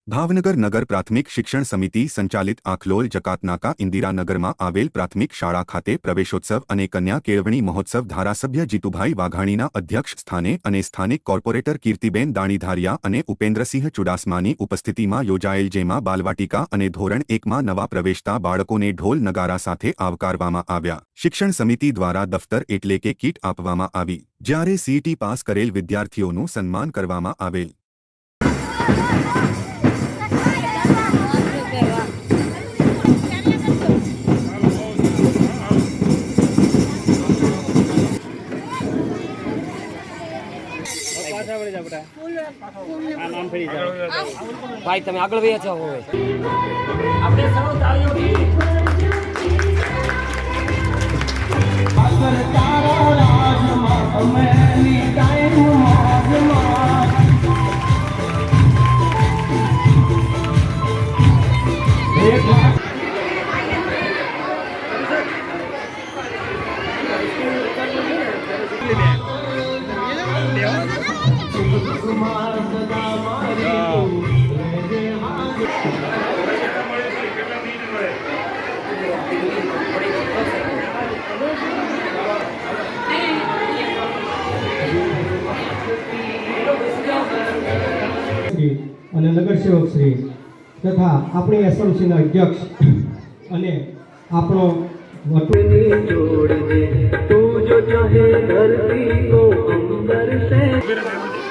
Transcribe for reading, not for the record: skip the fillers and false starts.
ભાવનગર નગર પ્રાથમિક શિક્ષણ સમિતિ સંચાલિત આખલોલ જકાતનાકા ઇન્દિરાનગરમાં આવેલ પ્રાથમિક શાળા ખાતે પ્રવેશોત્સવ અને કન્યા કેળવણી મહોત્સવ ધારાસભ્ય જીતુભાઈ વાઘાણીના અધ્યક્ષ સ્થાને અને સ્થાનિક કોર્પોરેટર કીર્તિબેન દાણીધારિયા અને ઉપેન્દ્રસિંહ ચુડાસમાની ઉપસ્થિતિમાં યોજાયેલ, જેમાં બાલવાટિકા અને ધોરણ 1માં નવા પ્રવેશતા બાળકોને ઢોલ નગારા સાથે આવકારવામાં આવ્યા। શિક્ષણ સમિતિ દ્વારા દફતર એટલે કે કીટ આપવામાં આવી, જ્યારે સીઈટી પાસ કરેલ વિદ્યાર્થીઓનું સન્માન કરવામાં આવેલ। भाई તમે આગળ વયા જાઓ। હવે આપણે સૌ તાળીઓથી તારા રાજમાં અમેની ટાઈમ મોજમાં અને નગરસેવક શ્રી તથા આપણી એસએમસીના અધ્યક્ષ અને આપણો जोड़ दे तू जो चाहे धरती को अंबर से